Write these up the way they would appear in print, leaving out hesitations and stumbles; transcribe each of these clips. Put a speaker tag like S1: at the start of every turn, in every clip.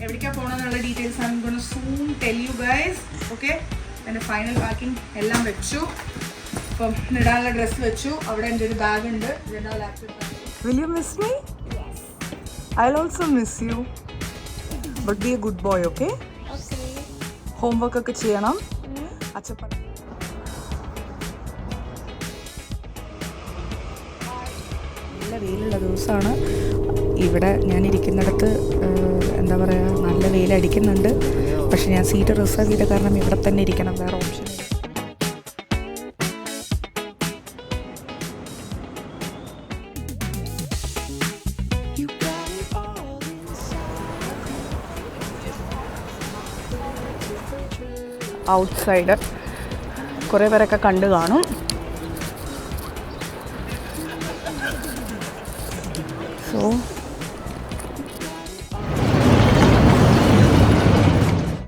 S1: എവിടേക്കാണ് പോകണമെന്നുള്ള details I am gonna soon tell you guys. Okay, എൻ്റെ ഫൈനൽ പാക്കിംഗ് എല്ലാം വെച്ചു. അപ്പം ഇടാനുള്ള ഡ്രസ്സ് വെച്ചു. അവിടെ എൻ്റെ ഒരു ബാഗ് ഉണ്ട്. ഇതെന്താ laptop. Will you miss me?
S2: Yes.
S1: I'll also miss you. But be a good boy, okay?
S2: Okay.
S1: Homework ഒക്കെ ചെയ്യണം. അച്ഛപ്പ നല്ല വെയിലുള്ള ദിവസമാണ്. ഇവിടെ ഞാനിരിക്കുന്നിടത്ത് എന്താ പറയുക, നല്ല വെയിലടിക്കുന്നുണ്ട്. പക്ഷെ ഞാൻ സീറ്റ് റിസർവ് ചെയ്ത കാരണം ഇവിടെ തന്നെ ഇരിക്കണം, വേറെ ഓപ്ഷൻ ഇല്ല. ഔട്ട്സൈഡ് കുറേ പേരൊക്കെ കണ്ടു കാണും. സോ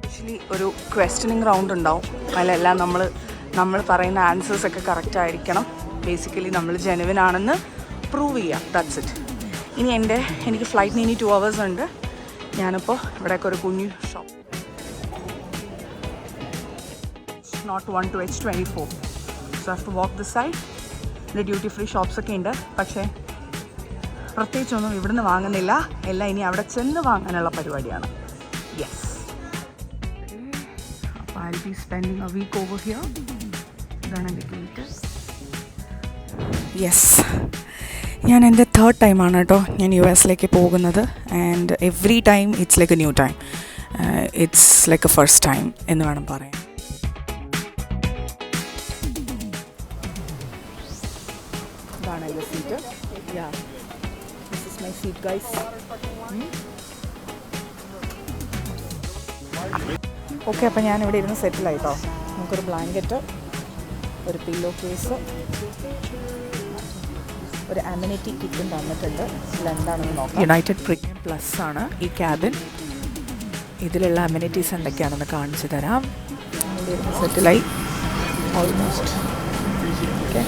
S1: ആക്ച്വലി ഒരു ക്വസ്റ്റ്യനിങ് റൗണ്ട് ഉണ്ടാവും. അതിലെല്ലാം നമ്മൾ പറയുന്ന ആൻസേഴ്സൊക്കെ കറക്റ്റ് ആയിരിക്കണം. ബേസിക്കലി നമ്മൾ ജെനുവിൻ ആണെന്ന് പ്രൂവ് ചെയ്യാം. That's it. ഇനി എനിക്ക് ഫ്ലൈറ്റിന് ഇനി 2 hours ഉണ്ട്. ഞാനിപ്പോൾ ഇവിടെയൊക്കെ ഒരു കുഞ്ഞു shop, not 1 to H24, so I have to walk this side. ഇവിടെ ഡ്യൂട്ടി ഫ്രീ ഷോപ്സ് ഒക്കെ ഉണ്ട്. പക്ഷേ പ്രത്യേകിച്ചൊന്നും ഇവിടുന്ന് വാങ്ങുന്നില്ല. എല്ലാം ഇനി അവിടെ ചെന്ന് വാങ്ങാനുള്ള പരിപാടിയാണ്. യെസ്, അപ്പോൾ I will be spending a week over here. ഇതാണ് എൻ്റെ ഗേറ്റ്. യെസ്, ഞാൻ എൻ്റെ 3rd ടൈമാണ് കേട്ടോ ഞാൻ US പോകുന്നത്. And every time it's like A new time. It's like A first time എന്ന് വേണം പറയാൻ. ഇതാണ് എൻ്റെ seat. Yeah, this is my seat guys. Okay, അപ്പോൾ ഞാനിവിടെ ഇരുന്ന് സെറ്റിലായിട്ടോ. നമുക്കൊരു ബ്ലാങ്കറ്റ്, ഒരു പില്ലോ കേസ്, ഒരു അമ്യൂണിറ്റി കിറ്റും തന്നിട്ടുണ്ട്. ഇതിലെന്താണെന്ന് നോക്കാം. യുണൈറ്റഡ് പ്രീമിയം പ്ലസ് ആണ് ഈ ക്യാബിൻ. ഇതിലുള്ള അമ്യൂണിറ്റീസ് എന്തൊക്കെയാണെന്ന് കാണിച്ചു തരാം. ഇവിടെ ഇരുന്ന് സെറ്റിലായി ഓൾമോസ്റ്റ്. ഓക്കെ,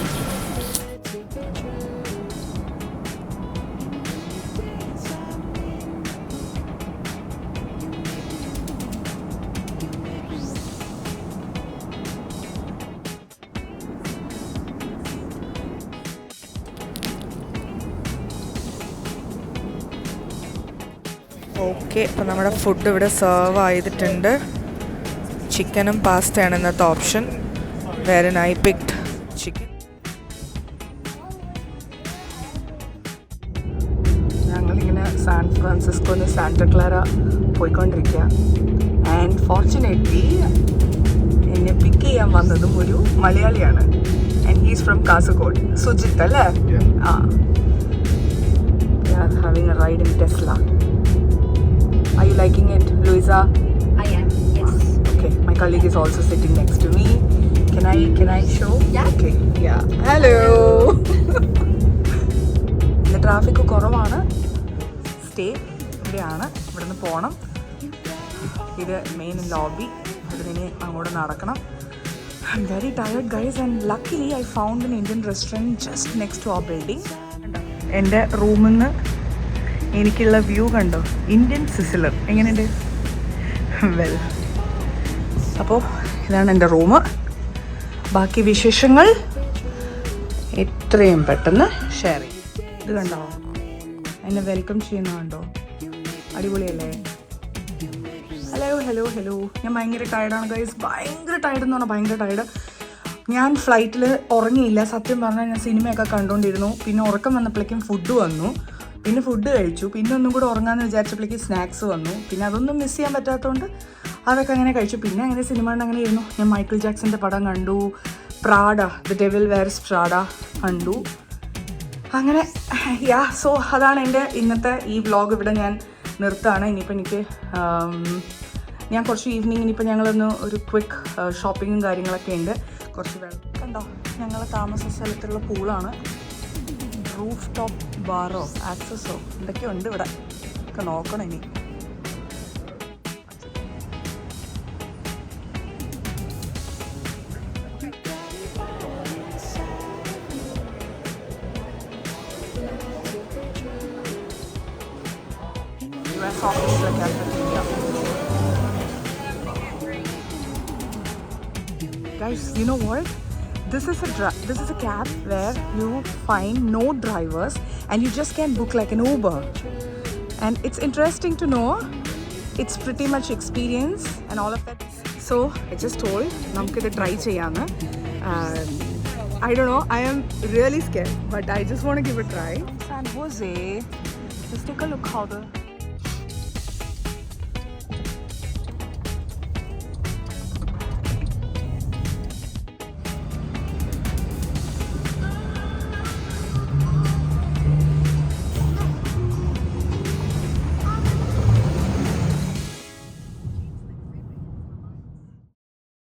S1: ഓക്കെ, അപ്പോൾ നമ്മുടെ ഫുഡ് ഇവിടെ സെർവ് ചെയ്തിട്ടുണ്ട്. ചിക്കനും പാസ്തയാണ് ഇന്നത്തെ ഓപ്ഷൻ. വേറെ ഐ പിക്ഡ് ചിക്കൻ. ഞങ്ങളിങ്ങനെ സാൻ ഫ്രാൻസിസ്കോന്ന് സാന്റ ക്ലാര പോയിക്കൊണ്ടിരിക്കുക. ആൻഡ് ഫോർച്ചുനേറ്റ്ലി എന്നെ പിക്ക് ചെയ്യാൻ വന്നതും ഒരു മലയാളിയാണ്. And he's from Kasaragod. Sujith അല്ലേ? ആ, having A ride in Tesla. Are you liking it, Luisa?
S2: I am, yes.
S1: Okay, my colleague is also sitting next to me. Can I show?
S2: Yeah.
S1: Okay, yeah. Hello. The traffic കുറവാണ്. Stay ഇവിടെയാണ്. ഇവിടുന്ന് പോകണം. ഇത് main lobby. അതിന് അങ്ങോട്ട് നടക്കണം. I'm very tired guys, and luckily I found an Indian restaurant just next to our building. എൻ്റെ റൂമിൽ നിന്ന് എനിക്കുള്ള വ്യൂ കണ്ടോ? ഇന്ത്യൻ സിസിലർ എങ്ങനെയുണ്ട്? വെൽ, അപ്പോൾ ഇതാണ് എൻ്റെ റൂം. ബാക്കി വിശേഷങ്ങൾ എത്രയും പെട്ടെന്ന് ഷെയർ ചെയ്യും. ഇത് കണ്ടോ, എന്നെ വെൽക്കം ചെയ്യുന്ന കണ്ടോ? അടിപൊളിയല്ലേ? ഹലോ. ഞാൻ ഭയങ്കര ടയർഡാണ് ഗൈസ്. ഭയങ്കര ടയർഡ് എന്ന് പറഞ്ഞാൽ ഭയങ്കര ടയർഡ്. ഞാൻ ഫ്ലൈറ്റിൽ ഉറങ്ങിയില്ല. സത്യം പറഞ്ഞാൽ ഞാൻ സിനിമയൊക്കെ കണ്ടുകൊണ്ടിരുന്നു. പിന്നെ ഉറക്കം വന്നപ്പോഴേക്കും ഫുഡ് വന്നു. പിന്നെ ഫുഡ് കഴിച്ചു. പിന്നെ ഒന്നും കൂടെ ഉറങ്ങാമെന്ന് വിചാരിച്ചപ്പോഴേക്ക് സ്നാക്സ് വന്നു. പിന്നെ അതൊന്നും മിസ് ചെയ്യാൻ പറ്റാത്തതുകൊണ്ട് അതൊക്കെ അങ്ങനെ കഴിച്ചു. പിന്നെ അങ്ങനെ സിനിമ കണ്ട് അങ്ങനെ ഇരുന്നു. ഞാൻ മൈക്കിൾ ജാക്സൻ്റെ പടം കണ്ടു. Prada, the devil wears Prada കണ്ടു. അങ്ങനെ സോ അതാണ് എൻ്റെ ഇന്നത്തെ ഈ വ്ളോഗ്. ഇവിടെ ഞാൻ നിർത്താണ്. ഇനിയിപ്പോൾ എനിക്ക് ഞാൻ കുറച്ച് ഈവനിങ് ഇനിയിപ്പോൾ ഞങ്ങളൊന്ന് ഒരു ക്വിക്ക് ഷോപ്പിങ്ങും കാര്യങ്ങളൊക്കെ ഉണ്ട്. കുറച്ച് വെള്ളം കണ്ടോ, ഞങ്ങൾ താമസ സ്ഥലത്തുള്ള പൂളാണ്. റൂഫ് ടോപ്പ് ബാറോ ആക്സസോ എന്തൊക്കെയോ ഉണ്ട് ഇവിടെ. ഒക്കെ നോക്കണം ഇനി. US ഓഫീസിലെ കാഫറ്റീരിയ. Guys, you know what? This is a cab where you find no drivers and you just can book like an Uber. And it's interesting to know it's pretty much experience and all of that. So I just told namukku try cheyana. I don't know, I am really scared, but I just want to give a try. San Jose. Let's take a look how the